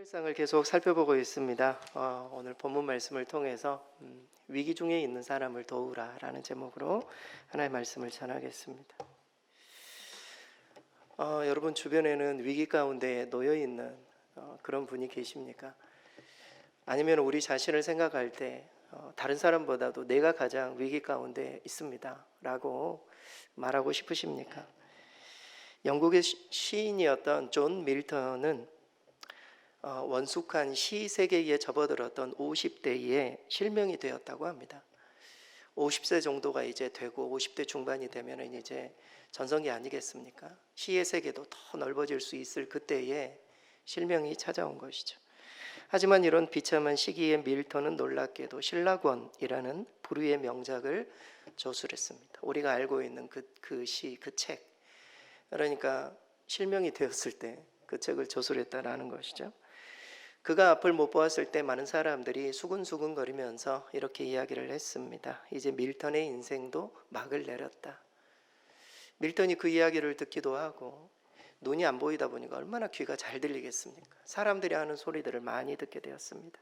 사무엘상을 계속 살펴보고 있습니다. 오늘 본문 말씀을 통해서 위기 중에 있는 사람을 도우라라는 제목으로 하나의 말씀을 전하겠습니다. 여러분 주변에는 위기 가운데 놓여 있는 그런 분이 계십니까? 아니면 우리 자신을 생각할 때 다른 사람보다도 내가 가장 위기 가운데 있습니다라고 말하고 싶으십니까? 영국의 시인이었던 존 밀턴은 원숙한 시 세계에 접어들었던 50대에 실명이 되었다고 합니다. 50세 정도가 이제 되고 50대 중반이 되면 이제 전성기 아니겠습니까? 시의 세계도 더 넓어질 수 있을 그때에 실명이 찾아온 것이죠. 하지만 이런 비참한 시기에 밀턴은 놀랍게도 신라권이라는 불후의 명작을 저술했습니다. 우리가 알고 있는 그 시, 그 책. 그러니까 실명이 되었을 때 그 책을 저술했다라는 것이죠. 그가 앞을 못 보았을 때 많은 사람들이 수근수근거리면서 이렇게 이야기를 했습니다. 이제 밀턴의 인생도 막을 내렸다. 밀턴이 그 이야기를 듣기도 하고 눈이 안 보이다 보니까 얼마나 귀가 잘 들리겠습니까? 사람들이 하는 소리들을 많이 듣게 되었습니다.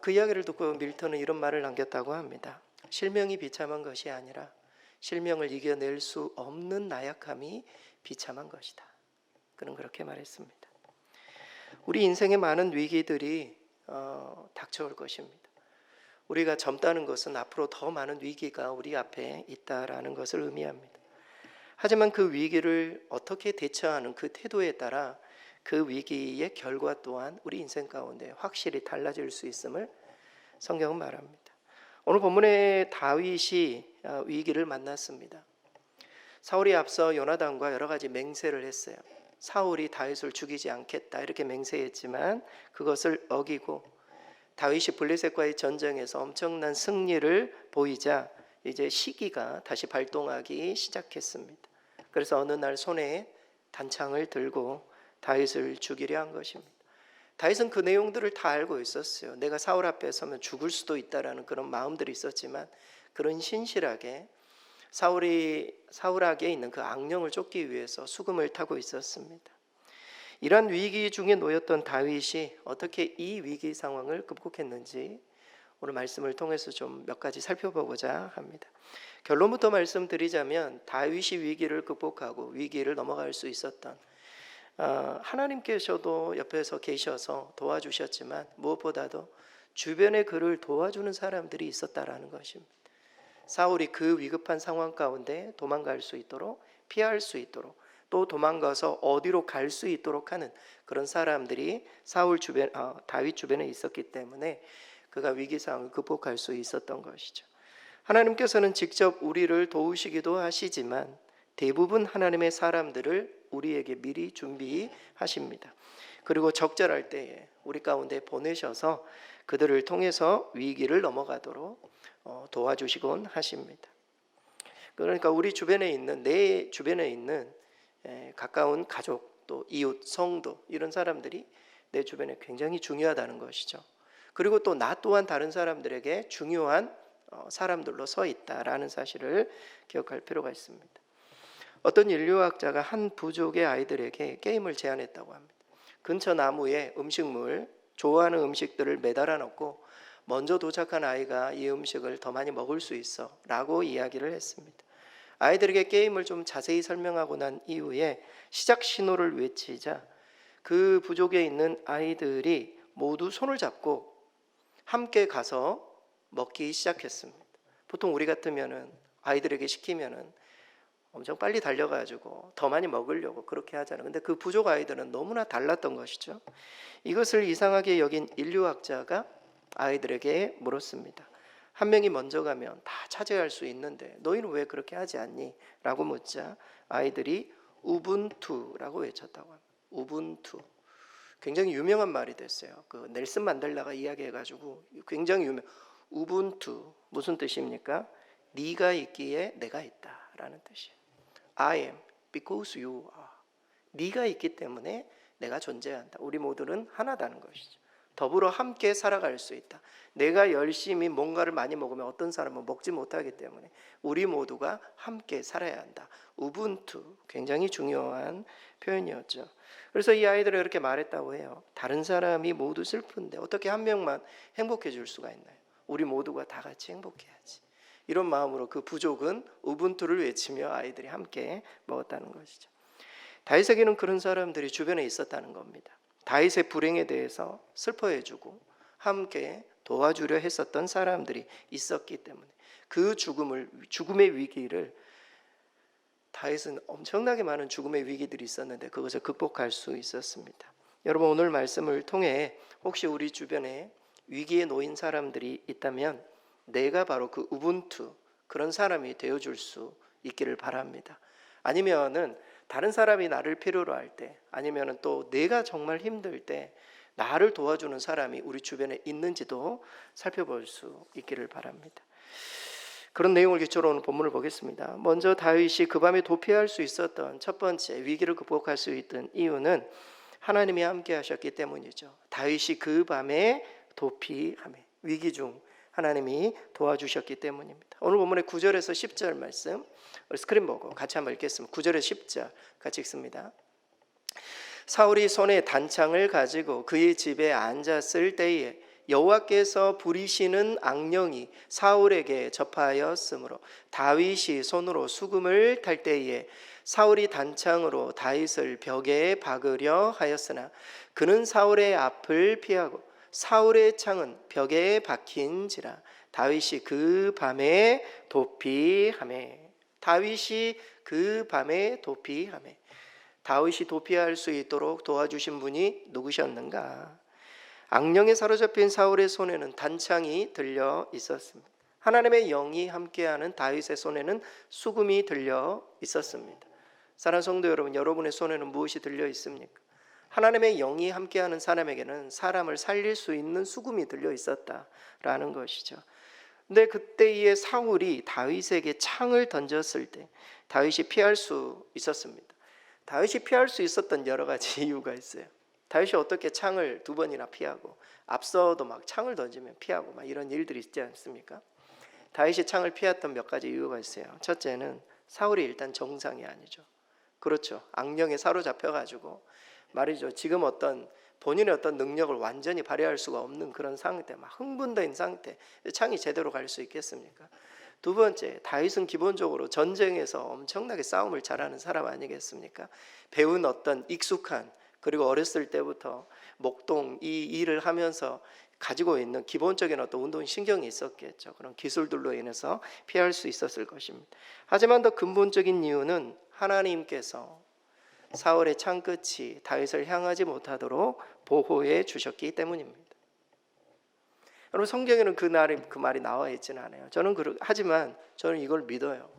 그 이야기를 듣고 밀턴은 이런 말을 남겼다고 합니다. 실명이 비참한 것이 아니라 실명을 이겨낼 수 없는 나약함이 비참한 것이다. 그는 그렇게 말했습니다. 우리 인생의 많은 위기들이 닥쳐올 것입니다. 우리가 젊다는 것은 앞으로 더 많은 위기가 우리 앞에 있다라는 것을 의미합니다. 하지만 그 위기를 어떻게 대처하는 그 태도에 따라 그 위기의 결과 또한 우리 인생 가운데 확실히 달라질 수 있음을 성경은 말합니다. 오늘 본문에 다윗이 위기를 만났습니다. 사울이 앞서 요나단과 여러 가지 맹세를 했어요. 사울이 다윗을 죽이지 않겠다 이렇게 맹세했지만 그것을 어기고 다윗이 블레셋과의 전쟁에서 엄청난 승리를 보이자 이제 시기가 다시 발동하기 시작했습니다. 그래서 어느 날 손에 단창을 들고 다윗을 죽이려 한 것입니다. 다윗은 그 내용들을 다 알고 있었어요. 내가 사울 앞에 서면 죽을 수도 있다라는 그런 마음들이 있었지만 그런 신실하게 사울에게 있는 그 악령을 쫓기 위해서 수금을 타고 있었습니다. 이런 위기 중에 놓였던 다윗이 어떻게 이 위기 상황을 극복했는지 오늘 말씀을 통해서 좀 몇 가지 살펴보고자 합니다. 결론부터 말씀드리자면 다윗이 위기를 극복하고 위기를 넘어갈 수 있었던 하나님께서도 옆에서 계셔서 도와주셨지만 무엇보다도 주변에 그를 도와주는 사람들이 있었다라는 것입니다. 사울이 그 위급한 상황 가운데 도망갈 수 있도록 피할 수 있도록 또 도망가서 어디로 갈 수 있도록 하는 그런 사람들이 다윗 주변에 있었기 때문에 그가 위기 상황을 극복할 수 있었던 것이죠. 하나님께서는 직접 우리를 도우시기도 하시지만 대부분 하나님의 사람들을 우리에게 미리 준비하십니다. 그리고 적절할 때에 우리 가운데 보내셔서 그들을 통해서 위기를 넘어가도록 도와주시곤 하십니다. 그러니까 우리 주변에 있는 내 주변에 있는 가까운 가족 또 이웃 성도 이런 사람들이 내 주변에 굉장히 중요하다는 것이죠. 그리고 또 나 또한 다른 사람들에게 중요한 사람들로 서 있다라는 사실을 기억할 필요가 있습니다. 어떤 인류학자가 한 부족의 아이들에게 게임을 제안했다고 합니다. 근처 나무에 음식물, 좋아하는 음식들을 매달아 놓고 먼저 도착한 아이가 이 음식을 더 많이 먹을 수 있어 라고 이야기를 했습니다. 아이들에게 게임을 좀 자세히 설명하고 난 이후에 시작 신호를 외치자 그 부족에 있는 아이들이 모두 손을 잡고 함께 가서 먹기 시작했습니다. 보통 우리 같으면은 아이들에게 시키면은 엄청 빨리 달려가지고 더 많이 먹으려고 그렇게 하잖아요. 근데 그 부족 아이들은 너무나 달랐던 것이죠. 이것을 이상하게 여긴 인류학자가 아이들에게 물었습니다. 한 명이 먼저 가면 다 차지할 수 있는데 너희는 왜 그렇게 하지 않니? 라고 묻자 아이들이 우분투라고 외쳤다고 합니다. 우분투. 굉장히 유명한 말이 됐어요. 그 넬슨 만델라가 이야기해가지고 굉장히 우분투 무슨 뜻입니까? 네가 있기에 내가 있다라는 뜻이에요. I am because you are. 네가 있기 때문에 내가 존재한다. 우리 모두는 하나다는 것이죠. 더불어 함께 살아갈 수 있다. 내가 열심히 뭔가를 많이 먹으면 어떤 사람은 먹지 못하기 때문에 우리 모두가 함께 살아야 한다. 우분투, 굉장히 중요한 표현이었죠. 그래서 이 아이들은 이렇게 말했다고 해요. 다른 사람이 모두 슬픈데 어떻게 한 명만 행복해 줄 수가 있나요? 우리 모두가 다 같이 행복해야지. 이런 마음으로 그 부족은 우분투를 외치며 아이들이 함께 먹었다는 것이죠. 다윗에게는 그런 사람들이 주변에 있었다는 겁니다. 다윗의 불행에 대해서 슬퍼해주고 함께 도와주려 했었던 사람들이 있었기 때문에 그 죽음의 위기를, 다윗은 엄청나게 많은 죽음의 위기들이 있었는데 그것을 극복할 수 있었습니다. 여러분, 오늘 말씀을 통해 혹시 우리 주변에 위기에 놓인 사람들이 있다면 내가 바로 그 우분투, 그런 사람이 되어줄 수 있기를 바랍니다. 아니면은 다른 사람이 나를 필요로 할 때, 아니면은 또 내가 정말 힘들 때 나를 도와주는 사람이 우리 주변에 있는지도 살펴볼 수 있기를 바랍니다. 그런 내용을 기초로 오늘 본문을 보겠습니다. 먼저 다윗이 그 밤에 도피할 수 있었던 첫 번째 위기를 극복할 수 있던 이유는 하나님이 함께 하셨기 때문이죠. 다윗이 그 밤에 도피하며 위기 중 하나님이 도와주셨기 때문입니다. 오늘 본문의 9절에서 10절 말씀 스크린 보고 같이 한번 읽겠습니다. 9절에서 10절 같이 읽습니다. 사울이 손에 단창을 가지고 그의 집에 앉았을 때에 여호와께서 부리시는 악령이 사울에게 접하였으므로 다윗이 손으로 수금을 탈 때에 사울이 단창으로 다윗을 벽에 박으려 하였으나 그는 사울의 앞을 피하고 사울의 창은 벽에 박힌지라 다윗이 그 밤에 도피하매. 다윗이 그 밤에 도피하매. 다윗이 도피할 수 있도록 도와주신 분이 누구셨는가? 악령에 사로잡힌 사울의 손에는 단창이 들려 있었습니다. 하나님의 영이 함께하는 다윗의 손에는 수금이 들려 있었습니다. 사랑하는 성도 여러분, 여러분의 손에는 무엇이 들려 있습니까? 하나님의 영이 함께하는 사람에게는 사람을 살릴 수 있는 수금이 들려 있었다라는 것이죠. 근데 그때의 사울이 다윗에게 창을 던졌을 때 다윗이 피할 수 있었습니다. 다윗이 피할 수 있었던 여러 가지 이유가 있어요. 다윗이 어떻게 창을 2번이나 피하고 앞서도 막 창을 던지면 피하고 막 이런 일들이 있지 않습니까? 다윗이 창을 피했던 몇 가지 이유가 있어요. 첫째는 사울이 일단 정상이 아니죠. 그렇죠. 악령에 사로잡혀가지고 말이죠. 지금 본인의 어떤 능력을 완전히 발휘할 수가 없는 그런 상태, 막 흥분된 상태, 창이 제대로 갈 수 있겠습니까? 두 번째, 다윗은 기본적으로 전쟁에서 엄청나게 싸움을 잘하는 사람 아니겠습니까? 배운 어떤 익숙한, 그리고 어렸을 때부터 목동 이 일을 하면서 가지고 있는 기본적인 어떤 운동신경이 있었겠죠. 그런 기술들로 인해서 피할 수 있었을 것입니다. 하지만 더 근본적인 이유는 하나님께서 사울의 창끝이 다윗을 향하지 못하도록 보호해 주셨기 때문입니다. 여러분, 성경에는 그 말이 나와 있지는 않아요. 하지만 저는 이걸 믿어요.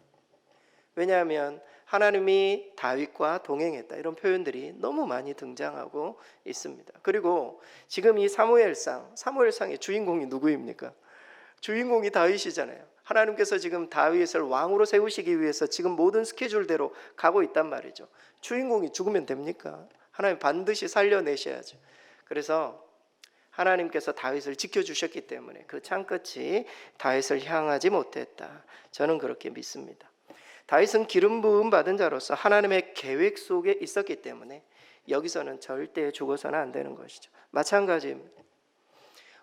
왜냐하면 하나님이 다윗과 동행했다, 이런 표현들이 너무 많이 등장하고 있습니다. 그리고 지금 이 사무엘상의 주인공이 누구입니까? 주인공이 다윗이잖아요. 하나님께서 지금 다윗을 왕으로 세우시기 위해서 지금 모든 스케줄대로 가고 있단 말이죠. 주인공이 죽으면 됩니까? 하나님 반드시 살려내셔야죠. 그래서 하나님께서 다윗을 지켜주셨기 때문에 그 창끝이 다윗을 향하지 못했다. 저는 그렇게 믿습니다. 다윗은 기름 부음 받은 자로서 하나님의 계획 속에 있었기 때문에 여기서는 절대 죽어서는 안 되는 것이죠. 마찬가지입니다.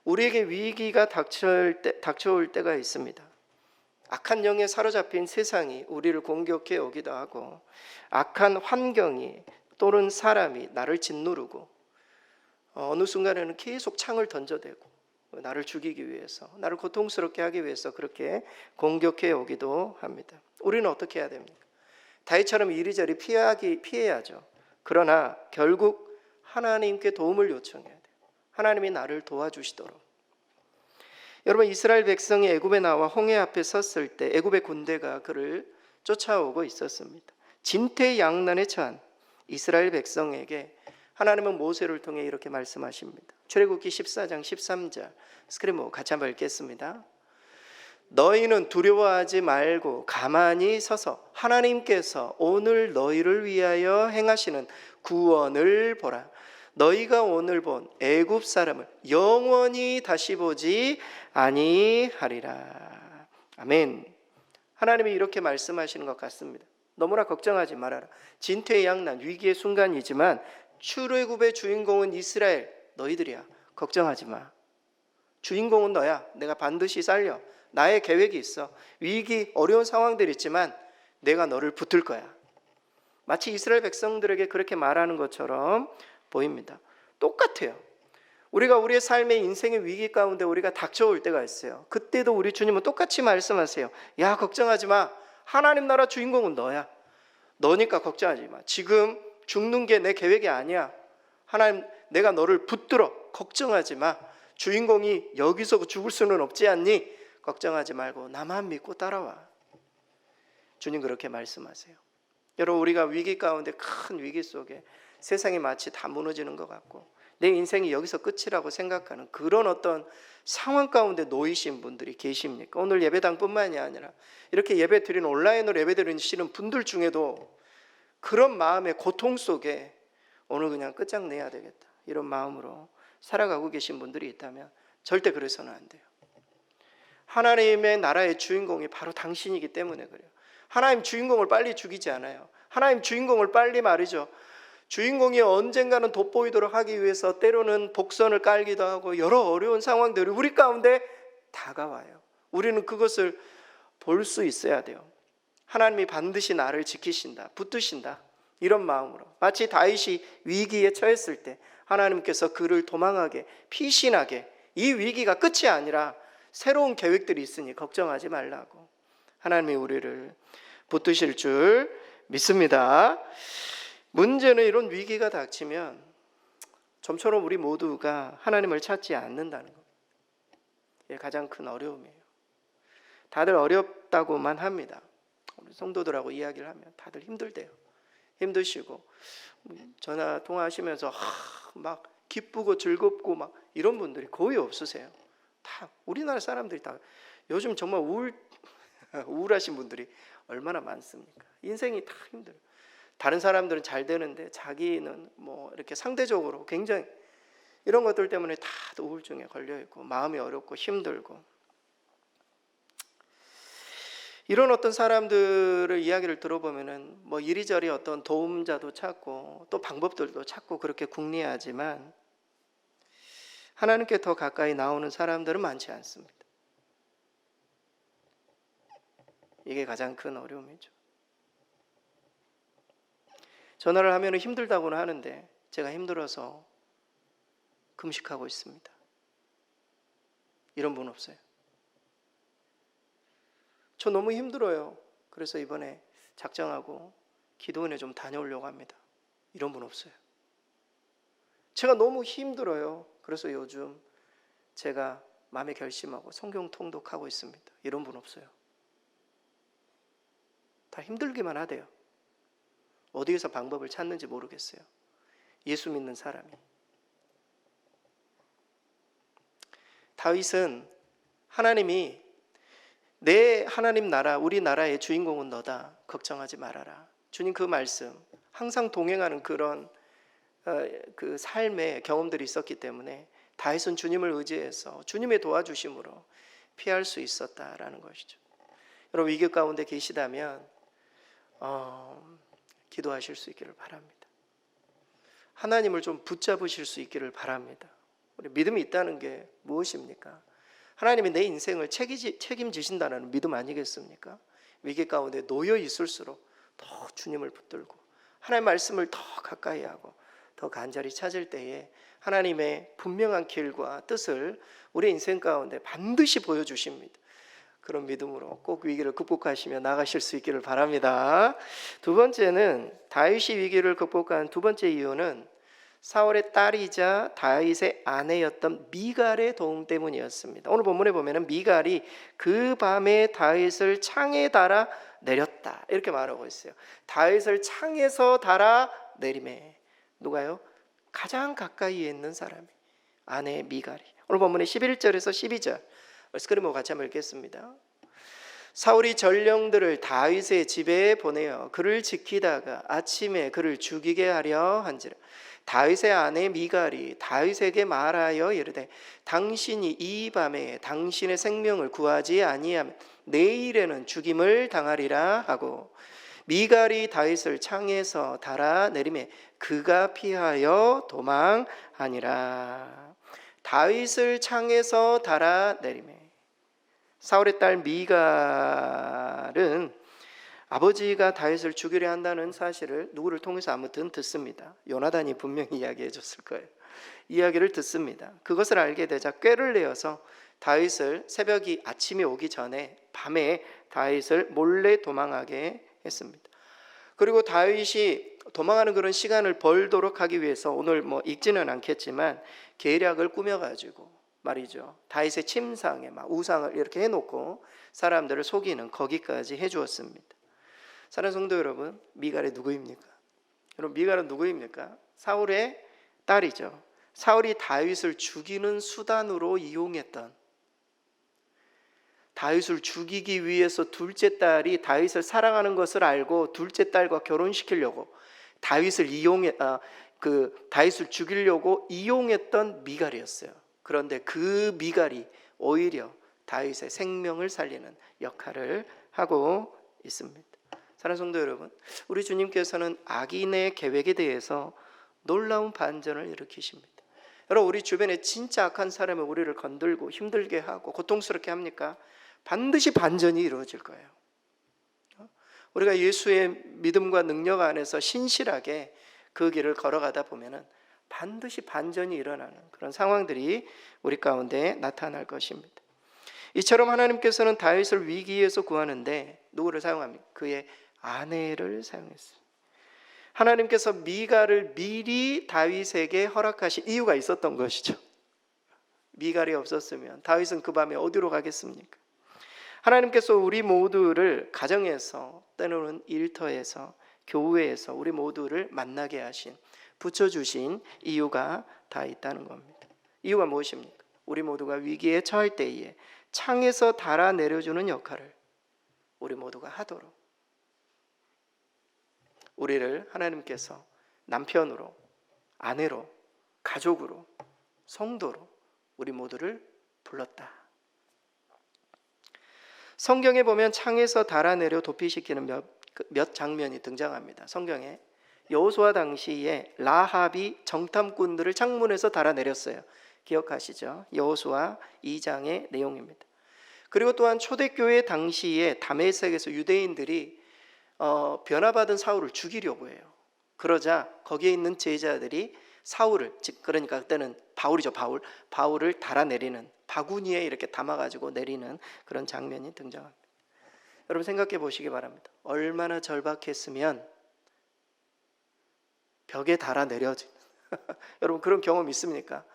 우리에게 위기가 닥쳐올 때가 있습니다. 악한 영에 사로잡힌 세상이 우리를 공격해 오기도 하고, 악한 환경이 또는 사람이 나를 짓누르고, 어느 순간에는 계속 창을 던져대고 나를 죽이기 위해서, 나를 고통스럽게 하기 위해서 그렇게 공격해 오기도 합니다. 우리는 어떻게 해야 됩니까? 다윗처럼 이리저리 피해야죠. 그러나 결국 하나님께 도움을 요청해야 돼요. 하나님이 나를 도와주시도록. 여러분, 이스라엘 백성이 애굽에 나와 홍해 앞에 섰을 때 애굽의 군대가 그를 쫓아오고 있었습니다. 진퇴양난에 처한 이스라엘 백성에게 하나님은 모세를 통해 이렇게 말씀하십니다. 출애굽기 14장 13절 스크린 보고 같이 한번 읽겠습니다. 너희는 두려워하지 말고 가만히 서서 하나님께서 오늘 너희를 위하여 행하시는 구원을 보라. 너희가 오늘 본 애굽 사람을 영원히 다시 보지 아니하리라. 아멘. 하나님이 이렇게 말씀하시는 것 같습니다. 너무나 걱정하지 말아라. 진퇴양난 위기의 순간이지만 출애굽의 주인공은 이스라엘 너희들이야. 걱정하지 마. 주인공은 너야. 내가 반드시 살려. 나의 계획이 있어. 위기 어려운 상황들이 있지만 내가 너를 붙들 거야. 마치 이스라엘 백성들에게 그렇게 말하는 것처럼 보입니다. 똑같아요. 우리가 우리의 삶의 인생의 위기 가운데 우리가 닥쳐올 때가 있어요. 그때도 우리 주님은 똑같이 말씀하세요. 야, 걱정하지 마. 하나님 나라 주인공은 너야. 너니까 걱정하지 마. 지금 죽는 게 내 계획이 아니야. 하나님, 내가 너를 붙들어. 걱정하지 마. 주인공이 여기서 죽을 수는 없지 않니? 걱정하지 말고 나만 믿고 따라와. 주님 그렇게 말씀하세요. 여러분, 우리가 위기 가운데, 큰 위기 속에 세상이 마치 다 무너지는 것 같고 내 인생이 여기서 끝이라고 생각하는 그런 어떤 상황 가운데 놓이신 분들이 계십니까? 오늘 예배당뿐만이 아니라 이렇게 예배 드리는, 온라인으로 예배 드리시는 분들 중에도 그런 마음의 고통 속에 오늘 그냥 끝장내야 되겠다, 이런 마음으로 살아가고 계신 분들이 있다면 절대 그래서는 안 돼요. 하나님의 나라의 주인공이 바로 당신이기 때문에 그래요. 하나님 주인공을 빨리 죽이지 않아요. 하나님 주인공을 빨리 말이죠. 주인공이 언젠가는 돋보이도록 하기 위해서 때로는 복선을 깔기도 하고 여러 어려운 상황들이 우리 가운데 다가와요. 우리는 그것을 볼 수 있어야 돼요. 하나님이 반드시 나를 지키신다, 붙드신다, 이런 마음으로. 마치 다윗이 위기에 처했을 때 하나님께서 그를 도망하게, 피신하게, 이 위기가 끝이 아니라 새로운 계획들이 있으니 걱정하지 말라고 하나님이 우리를 붙드실 줄 믿습니다. 문제는 이런 위기가 닥치면 좀처럼 우리 모두가 하나님을 찾지 않는다는 것. 이게 가장 큰 어려움이에요. 다들 어렵다고만 합니다. 우리 성도들하고 이야기를 하면 다들 힘들대요. 힘드시고 전화 통화하시면서 막 기쁘고 즐겁고 막 이런 분들이 거의 없으세요. 다 우리나라 사람들이 다 요즘 정말 우울하신 분들이 얼마나 많습니까? 인생이 다 힘들어요. 다른 사람들은 잘 되는데 자기는 뭐 이렇게 상대적으로 굉장히 이런 것들 때문에 다 우울증에 걸려 있고 마음이 어렵고 힘들고, 이런 어떤 사람들의 이야기를 들어보면은 뭐 이리저리 어떤 도움자도 찾고 또 방법들도 찾고 그렇게 궁리하지만 하나님께 더 가까이 나오는 사람들은 많지 않습니다. 이게 가장 큰 어려움이죠. 전화를 하면 힘들다고는 하는데 제가 힘들어서 금식하고 있습니다. 이런 분 없어요? 저 너무 힘들어요. 그래서 이번에 작정하고 기도원에 좀 다녀오려고 합니다. 이런 분 없어요? 제가 너무 힘들어요. 그래서 요즘 제가 마음에 결심하고 성경 통독하고 있습니다. 이런 분 없어요? 다 힘들기만 하대요. 어디에서 방법을 찾는지 모르겠어요. 예수 믿는 사람이. 다윗은 하나님이 내 하나님 나라, 우리 나라의 주인공은 너다, 걱정하지 말아라, 주님 그 말씀 항상 동행하는 그런 그 삶의 경험들이 있었기 때문에 다윗은 주님을 의지해서 주님의 도와주심으로 피할 수 있었다라는 것이죠. 여러분, 위기 가운데 계시다면 기도하실 수 있기를 바랍니다. 하나님을 좀 붙잡으실 수 있기를 바랍니다. 우리 믿음이 있다는 게 무엇입니까? 하나님이 내 인생을 책임지신다는 믿음 아니겠습니까? 위기 가운데 놓여 있을수록 더 주님을 붙들고 하나님의 말씀을 더 가까이 하고 더 간절히 찾을 때에 하나님의 분명한 길과 뜻을 우리 인생 가운데 반드시 보여주십니다. 그런 믿음으로 꼭 위기를 극복하시며 나가실 수 있기를 바랍니다. 두 번째는 다윗이 위기를 극복한 두 번째 이유는 사울의 딸이자 다윗의 아내였던 미갈의 도움 때문이었습니다. 오늘 본문에 보면은 미갈이 그 밤에 다윗을 창에 달아 내렸다, 이렇게 말하고 있어요. 다윗을 창에서 달아 내림에 누가요? 가장 가까이에 있는 사람이 아내 미갈이. 오늘 본문의 11절에서 12절 스크린으로 같이 한번 읽겠습니다. 사울이 전령들을 다윗의 집에 보내어 그를 지키다가 아침에 그를 죽이게 하려 한지라. 다윗의 아내 미갈이 다윗에게 말하여 이르되 당신이 이 밤에 당신의 생명을 구하지 아니하면 내일에는 죽임을 당하리라 하고, 미갈이 다윗을 창에서 달아내리매 그가 피하여 도망하니라. 다윗을 창에서 달아내리매, 사울의 딸 미갈은 아버지가 다윗을 죽이려 한다는 사실을 누구를 통해서 아무튼 듣습니다. 요나단이 분명히 이야기해 줬을 거예요. 이야기를 듣습니다. 그것을 알게 되자 꾀를 내어서 다윗을 아침이 오기 전에 밤에 다윗을 몰래 도망하게 했습니다. 그리고 다윗이 도망하는 그런 시간을 벌도록 하기 위해서 오늘 읽지는 않겠지만 계략을 꾸며가지고 말이죠, 다윗의 침상에 막 우상을 이렇게 해놓고 사람들을 속이는, 거기까지 해주었습니다. 사랑하는 성도 여러분, 미갈이 누구입니까? 여러분, 미갈은 누구입니까? 사울의 딸이죠. 사울이 다윗을 죽이는 수단으로 이용했던, 다윗을 죽이기 위해서 둘째 딸이 다윗을 사랑하는 것을 알고 둘째 딸과 결혼시키려고 다윗을 다윗을 죽이려고 이용했던 미갈이었어요. 그런데 그 미갈이 오히려 다윗의 생명을 살리는 역할을 하고 있습니다. 사랑하는 성도 여러분, 우리 주님께서는 악인의 계획에 대해서 놀라운 반전을 일으키십니다. 여러분, 우리 주변에 진짜 악한 사람이 우리를 건들고 힘들게 하고 고통스럽게 합니까? 반드시 반전이 이루어질 거예요. 우리가 예수의 믿음과 능력 안에서 신실하게 그 길을 걸어가다 보면은 반드시 반전이 일어나는 그런 상황들이 우리 가운데 나타날 것입니다. 이처럼 하나님께서는 다윗을 위기에서 구하는데 누구를 사용합니까? 그의 아내를 사용했어요. 하나님께서 미갈을 미리 다윗에게 허락하신 이유가 있었던 것이죠. 미갈이 없었으면 다윗은 그 밤에 어디로 가겠습니까? 하나님께서 우리 모두를 가정에서, 때로는 일터에서, 교회에서 우리 모두를 만나게 하신, 붙여주신 이유가 다 있다는 겁니다. 이유가 무엇입니까? 우리 모두가 위기에 처할 때에 창에서 달아내려주는 역할을 우리 모두가 하도록, 우리를 하나님께서 남편으로, 아내로, 가족으로, 성도로 우리 모두를 불렀다. 성경에 보면 창에서 달아내려 도피시키는 몇 장면이 등장합니다. 성경에 여호수아 당시에 라합이 정탐꾼들을 창문에서 달아내렸어요. 기억하시죠? 여호수아 2장의 내용입니다. 그리고 또한 초대교회 당시에 다메섹에서 유대인들이 변화받은 사울을 죽이려고 해요. 그러자 거기에 있는 제자들이 사울을, 그러니까 그때는 바울이죠, 바울을 달아내리는, 바구니에 이렇게 담아가지고 내리는 그런 장면이 등장합니다. 여러분, 생각해 보시기 바랍니다. 얼마나 절박했으면 벽에 달아내려진 여러분, 그런 경험 있습니까?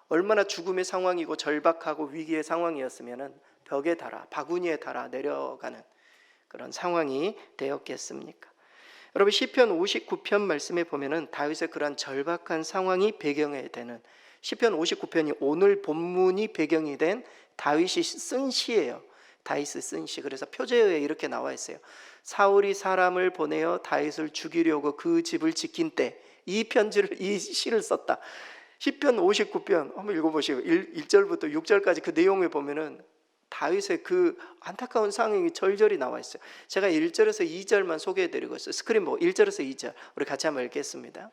얼마나 죽음의 상황이고 절박하고 위기의 상황이었으면 벽에 달아, 바구니에 달아 내려가는 그런 상황이 되었겠습니까? 여러분, 시편 59편 말씀에 보면은 다윗의 그러한 절박한 상황이 배경이 되는, 시편 59편이 오늘 본문이 배경이 된 다윗이 쓴 시예요. 다윗이 쓴 시. 그래서 표제어에 이렇게 나와 있어요. 사울이 사람을 보내어 다윗을 죽이려고 그 집을 지킨 때 이 시를 썼다. 시편 59편 한번 읽어보시고 1절부터 6절까지 그 내용에 보면은 다윗의 그 안타까운 상황이 절절히 나와 있어요. 제가 1절에서 2절만 소개해드리고 있어요. 스크린 보고 1절에서 2절 우리 같이 한번 읽겠습니다.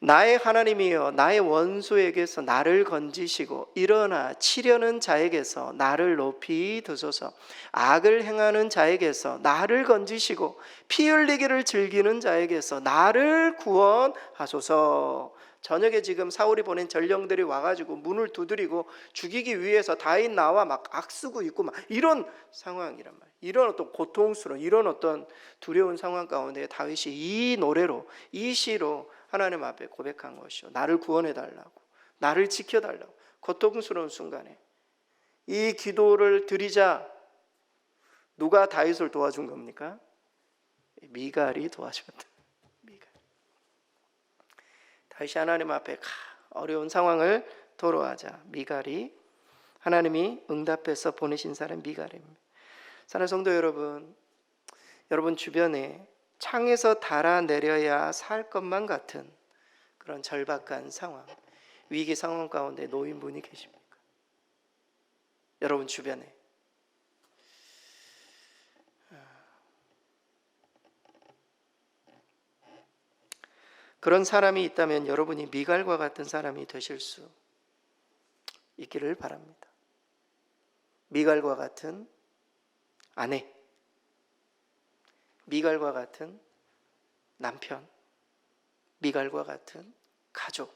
나의 하나님이여, 나의 원수에게서 나를 건지시고 일어나 치려는 자에게서 나를 높이 드소서. 악을 행하는 자에게서 나를 건지시고 피 흘리기를 즐기는 자에게서 나를 구원하소서. 저녁에 지금 사울이 보낸 전령들이 와가지고 문을 두드리고 죽이기 위해서 다윗 나와 막 악쓰고 있고 막 이런 상황이란 말이에요. 이런 어떤 고통스러운, 이런 어떤 두려운 상황 가운데 다윗이 이 노래로, 이 시로 하나님 앞에 고백한 것이요, 나를 구원해 달라고, 나를 지켜 달라고. 고통스러운 순간에 이 기도를 드리자 누가 다윗을 도와준 겁니까? 미갈이 도와줬다. 다윗이 하나님 앞에 어려운 상황을 토로하자 미갈이, 하나님이 응답해서 보내신 사람 미갈입니다. 사랑하는 성도 여러분, 여러분 주변에 창에서 달아내려야 살 것만 같은 그런 절박한 상황, 위기 상황 가운데 놓인 분이 계십니까? 여러분 주변에. 그런 사람이 있다면 여러분이 미갈과 같은 사람이 되실 수 있기를 바랍니다. 미갈과 같은 아내, 미갈과 같은 남편, 미갈과 같은 가족,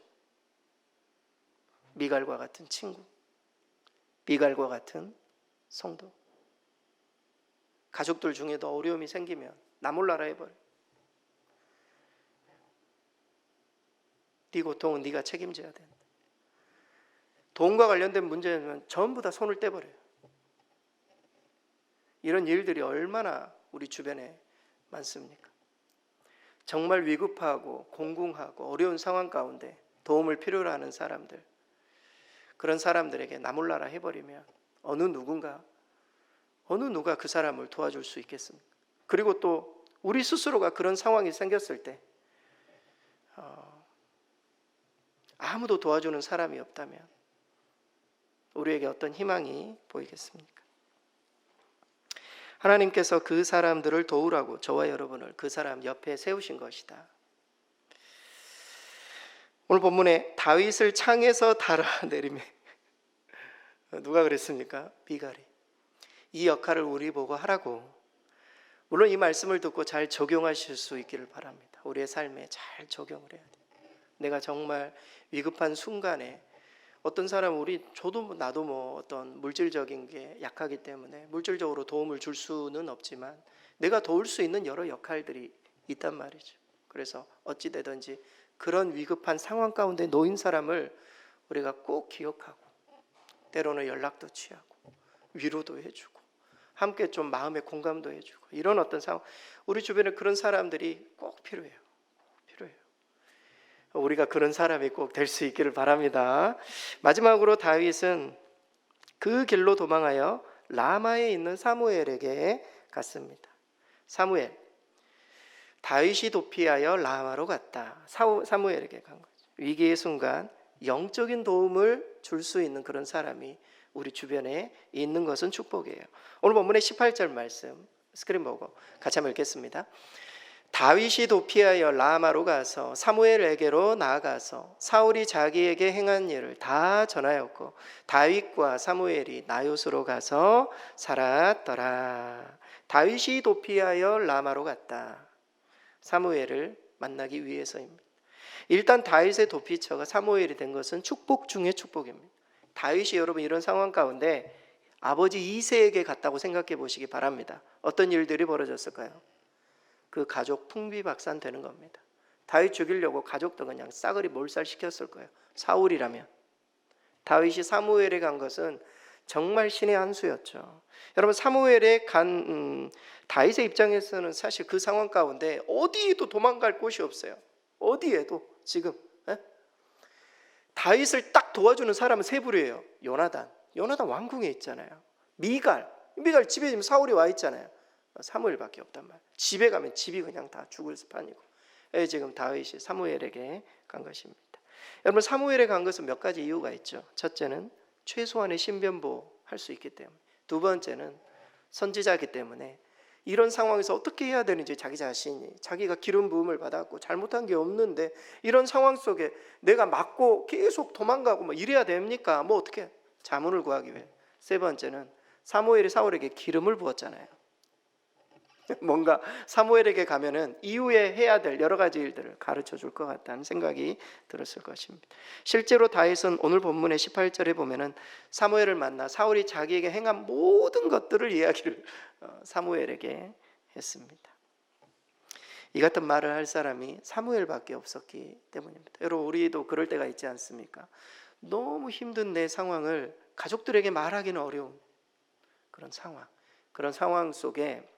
미갈과 같은 친구, 미갈과 같은 성도. 가족들 중에도 어려움이 생기면 나 몰라라 해버려. 네 고통은 네가 책임져야 된다. 돈과 관련된 문제는 전부 다 손을 떼버려요. 이런 일들이 얼마나 우리 주변에 많습니까? 정말 위급하고 공공하고 어려운 상황 가운데 도움을 필요로 하는 사람들, 그런 사람들에게 나 몰라라 해버리면 어느 누가 그 사람을 도와줄 수 있겠습니까? 그리고 또 우리 스스로가 그런 상황이 생겼을 때 아무도 도와주는 사람이 없다면 우리에게 어떤 희망이 보이겠습니까? 하나님께서 그 사람들을 도우라고 저와 여러분을 그 사람 옆에 세우신 것이다. 오늘 본문에 다윗을 창에서 달아내리매, 누가 그랬습니까? 미갈이. 이 역할을 우리 보고 하라고. 물론 이 말씀을 듣고 잘 적용하실 수 있기를 바랍니다. 우리의 삶에 잘 적용을 해야 돼요. 내가 정말 위급한 순간에 어떤 사람은 저도 나도 어떤 물질적인 게 약하기 때문에 물질적으로 도움을 줄 수는 없지만 내가 도울 수 있는 여러 역할들이 있단 말이죠. 그래서 어찌 되든지 그런 위급한 상황 가운데 놓인 사람을 우리가 꼭 기억하고 때로는 연락도 취하고 위로도 해주고 함께 좀 마음의 공감도 해주고 이런 어떤 상황, 우리 주변에 그런 사람들이 꼭 필요해요. 우리가 그런 사람이 꼭 될 수 있기를 바랍니다. 마지막으로 다윗은 그 길로 도망하여 라마에 있는 사무엘에게 갔습니다. 사무엘, 다윗이 도피하여 라마로 갔다. 사무엘에게 간 거죠. 위기의 순간 영적인 도움을 줄 수 있는 그런 사람이 우리 주변에 있는 것은 축복이에요. 오늘 본문의 18절 말씀 스크린 보고 같이 한번 읽겠습니다. 다윗이 도피하여 라마로 가서 사무엘에게로 나아가서 사울이 자기에게 행한 일을 다 전하였고 다윗과 사무엘이 나요스로 가서 살았더라. 다윗이 도피하여 라마로 갔다. 사무엘을 만나기 위해서입니다. 일단 다윗의 도피처가 사무엘이 된 것은 축복 중의 축복입니다. 다윗이 여러분 이런 상황 가운데 아버지 이새에게 갔다고 생각해 보시기 바랍니다. 어떤 일들이 벌어졌을까요? 그 가족 풍비박산 되는 겁니다. 다윗 죽이려고 가족도 그냥 싸그리 몰살시켰을 거예요. 사울이라면. 다윗이 사무엘에 간 것은 정말 신의 한 수였죠. 여러분 사무엘에 간 다윗의 입장에서는 사실 그 상황 가운데 어디에도 도망갈 곳이 없어요. 어디에도 지금 다윗을 딱 도와주는 사람은 세 부류예요. 요나단 왕궁에 있잖아요. 미갈 집에 지금 사울이 와 있잖아요. 사무엘밖에 없단 말이에요. 집에 가면 집이 그냥 다 죽을 판이고 지금 다윗이 사무엘에게 간 것입니다. 여러분 사무엘에 간 것은 몇 가지 이유가 있죠. 첫째는 최소한의 신변보호할 수 있기 때문에, 두 번째는 선지자이기 때문에 이런 상황에서 어떻게 해야 되는지 자기 자신이, 자기가 기름 부음을 받았고 잘못한 게 없는데 이런 상황 속에 내가 맞고 계속 도망가고 이래야 됩니까? 어떻게 자문을 구하기 위해. 세 번째는 사무엘이 사울에게 기름을 부었잖아요. 뭔가 사무엘에게 가면은 이후에 해야 될 여러 가지 일들을 가르쳐 줄 것 같다는 생각이 들었을 것입니다. 실제로 다윗은 오늘 본문의 18절에 보면은 사무엘을 만나 사울이 자기에게 행한 모든 것들을 이야기를 사무엘에게 했습니다. 이 같은 말을 할 사람이 사무엘밖에 없었기 때문입니다. 여러분 우리도 그럴 때가 있지 않습니까? 너무 힘든 내 상황을 가족들에게 말하기는 어려운 그런 상황 속에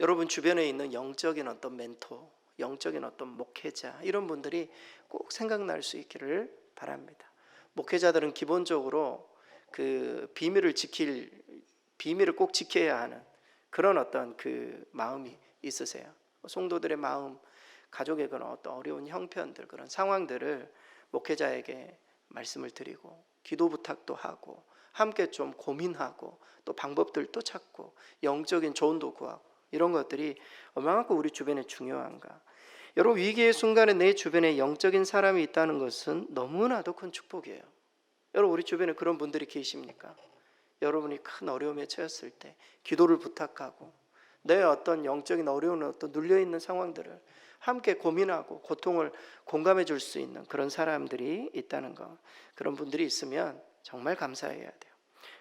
여러분 주변에 있는 영적인 어떤 멘토, 영적인 어떤 목회자 이런 분들이 꼭 생각날 수 있기를 바랍니다. 목회자들은 기본적으로 그 비밀을 지킬 비밀을 꼭 지켜야 하는 그런 어떤 그 마음이 있으세요. 성도들의 마음, 가족의 그런 어떤 어려운 형편들, 그런 상황들을 목회자에게 말씀을 드리고 기도 부탁도 하고 함께 좀 고민하고 또 방법들도 찾고 영적인 조언도 구하고 이런 것들이 얼마만큼 우리 주변에 중요한가. 여러분, 위기의 순간에 내 주변에 영적인 사람이 있다는 것은 너무나도 큰 축복이에요. 여러분, 우리 주변에 그런 분들이 계십니까? 여러분이 큰 어려움에 처했을 때 기도를 부탁하고 내 어떤 영적인 어려운 어떤 눌려있는 상황들을 함께 고민하고 고통을 공감해 줄 수 있는 그런 사람들이 있다는 것, 그런 분들이 있으면 정말 감사해야 돼요.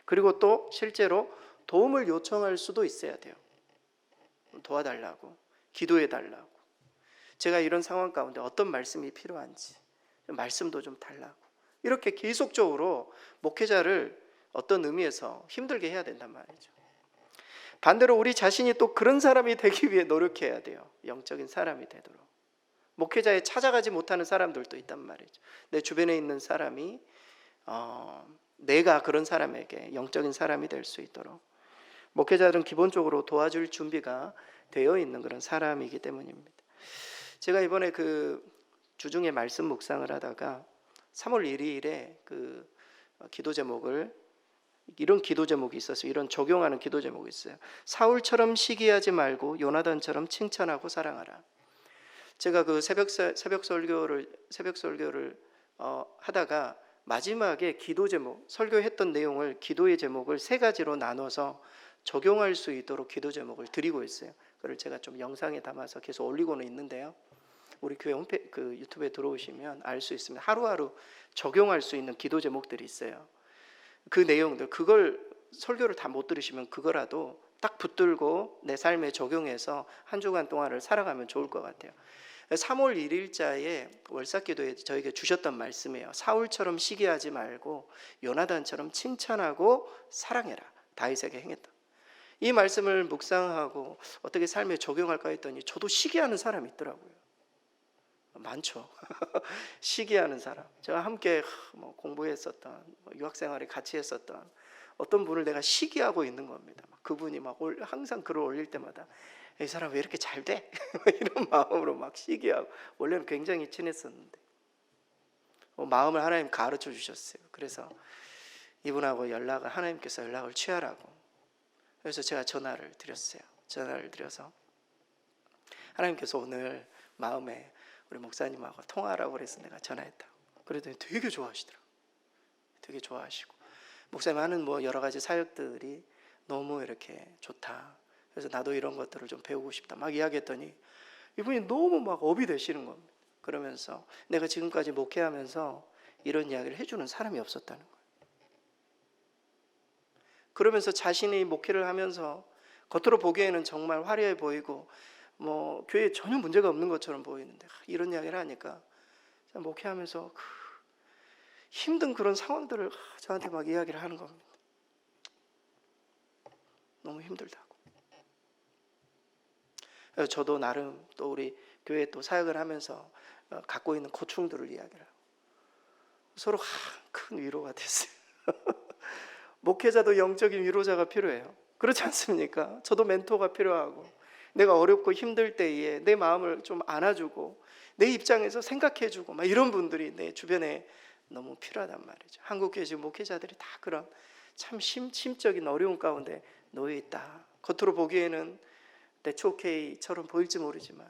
그리고 또 실제로 도움을 요청할 수도 있어야 돼요. 도와달라고, 기도해달라고, 제가 이런 상황 가운데 어떤 말씀이 필요한지 말씀도 좀 달라고, 이렇게 계속적으로 목회자를 어떤 의미에서 힘들게 해야 된단 말이죠. 반대로 우리 자신이 또 그런 사람이 되기 위해 노력해야 돼요. 영적인 사람이 되도록. 목회자에 찾아가지 못하는 사람들도 있단 말이죠. 내 주변에 있는 사람이 내가 그런 사람에게 영적인 사람이 될 수 있도록 목회자들은 기본적으로 도와줄 준비가 되어 있는 그런 사람이기 때문입니다. 제가 이번에 그 주중에 말씀 묵상을 하다가 3월 1일에 그 기도 제목을, 이런 기도 제목이 있었어요. 이런 적용하는 기도 제목이 있어요. 사울처럼 시기하지 말고 요나단처럼 칭찬하고 사랑하라. 제가 그 새벽 설교를 하다가 마지막에 기도 제목, 설교했던 내용을, 기도의 제목을 3가지로 나눠서 적용할 수 있도록 기도 제목을 드리고 있어요. 그걸 제가 좀 영상에 담아서 계속 올리고는 있는데요. 우리 교회 그 유튜브에 들어오시면 알 수 있습니다. 하루하루 적용할 수 있는 기도 제목들이 있어요. 그 내용들, 그걸 설교를 다 못 들으시면 그거라도 딱 붙들고 내 삶에 적용해서 한 주간 동안을 살아가면 좋을 것 같아요. 3월 1일자에 월삭기도에 저에게 주셨던 말씀이에요. 사울처럼 시기하지 말고 요나단처럼 칭찬하고 사랑해라. 다윗에게 행했다. 이 말씀을 묵상하고 어떻게 삶에 적용할까 했더니 저도 시기하는 사람이 있더라고요. 많죠. 시기하는 사람. 제가 함께 공부했었던, 유학생활에 같이 했었던 어떤 분을 내가 시기하고 있는 겁니다. 그분이 항상 글을 올릴 때마다 이 사람 왜 이렇게 잘 돼? 이런 마음으로 막 시기하고, 원래는 굉장히 친했었는데 마음을 하나님 가르쳐 주셨어요. 그래서 이분하고 하나님께서 연락을 취하라고. 그래서 제가 전화를 드렸어요. 전화를 드려서 하나님께서 오늘 마음에 우리 목사님하고 통화하라고 그래서 내가 전화했다. 그랬더니 되게 좋아하시더라고요. 되게 좋아하시고, 목사님 하는 여러 가지 사역들이 너무 이렇게 좋다. 그래서 나도 이런 것들을 좀 배우고 싶다. 막 이야기했더니 이분이 너무 막 업이 되시는 겁니다. 그러면서 내가 지금까지 목회하면서 이런 이야기를 해주는 사람이 없었다는 거예요. 그러면서 자신이 목회를 하면서 겉으로 보기에는 정말 화려해 보이고 교회에 전혀 문제가 없는 것처럼 보이는데 이런 이야기를 하니까 목회하면서 힘든 그런 상황들을 저한테 막 이야기를 하는 겁니다. 너무 힘들다고. 저도 나름 또 우리 교회에 또 사역을 하면서 갖고 있는 고충들을 이야기를 하고 서로 큰 위로가 됐어요. 목회자도 영적인 위로자가 필요해요. 그렇지 않습니까? 저도 멘토가 필요하고, 내가 어렵고 힘들 때에 내 마음을 좀 안아주고 내 입장에서 생각해주고 이런 분들이 내 주변에 너무 필요하단 말이죠. 한국교회 지금 목회자들이 다 그런 참 심적인 어려움 가운데 놓여 있다. 겉으로 보기에는 대초케이처럼 보일지 모르지만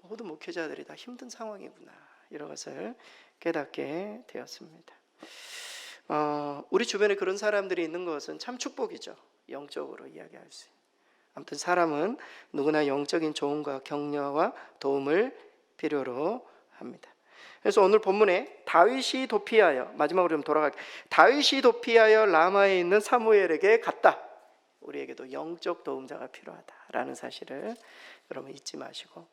모든 목회자들이 다 힘든 상황이구나, 이런 것을 깨닫게 되었습니다. 우리 주변에 그런 사람들이 있는 것은 참 축복이죠. 영적으로 이야기할 수 있는. 아무튼 사람은 누구나 영적인 조언과 격려와 도움을 필요로 합니다. 그래서 오늘 본문에 다윗이 도피하여, 마지막으로 좀 돌아갈게요. 다윗이 도피하여 라마에 있는 사무엘에게 갔다. 우리에게도 영적 도움자가 필요하다라는 사실을 여러분 잊지 마시고,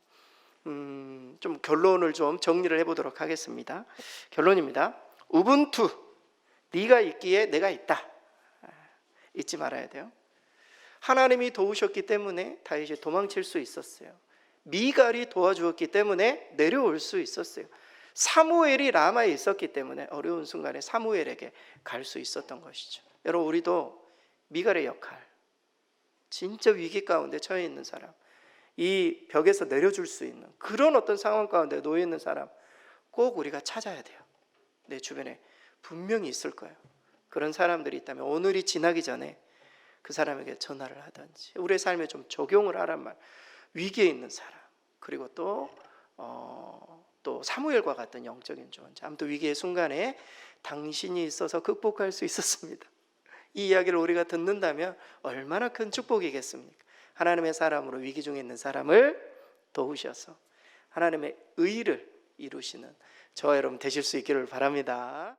좀 결론을 좀 정리를 해보도록 하겠습니다. 결론입니다. 우분투, 네가 있기에 내가 있다. 잊지 말아야 돼요. 하나님이 도우셨기 때문에 다윗이 도망칠 수 있었어요. 미갈이 도와주었기 때문에 내려올 수 있었어요. 사무엘이 라마에 있었기 때문에 어려운 순간에 사무엘에게 갈 수 있었던 것이죠. 여러분, 우리도 미갈의 역할, 진짜 위기 가운데 처해 있는 사람, 이 벽에서 내려줄 수 있는 그런 어떤 상황 가운데 놓여 있는 사람 꼭 우리가 찾아야 돼요. 내 주변에 분명히 있을 거예요. 그런 사람들이 있다면 오늘이 지나기 전에 그 사람에게 전화를 하든지 우리의 삶에 좀 적용을 하란 말. 위기에 있는 사람, 그리고 또 사무엘과 같은 영적인 존재. 아무튼 위기의 순간에 당신이 있어서 극복할 수 있었습니다. 이 이야기를 우리가 듣는다면 얼마나 큰 축복이겠습니까? 하나님의 사람으로 위기 중에 있는 사람을 도우셔서 하나님의 의를 이루시는 저와 여러분 되실 수 있기를 바랍니다.